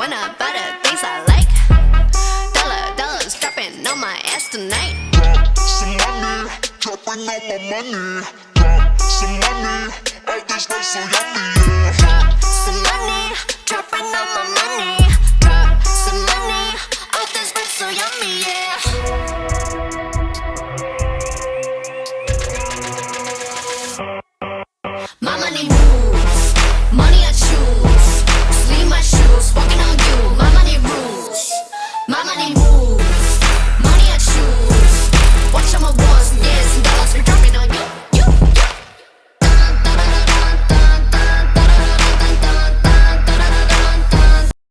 when I buy the things I like. Dollars dropping on my ass tonight. Drop some money, dropping on my money. Drop some money, all this life so yummy, yeah.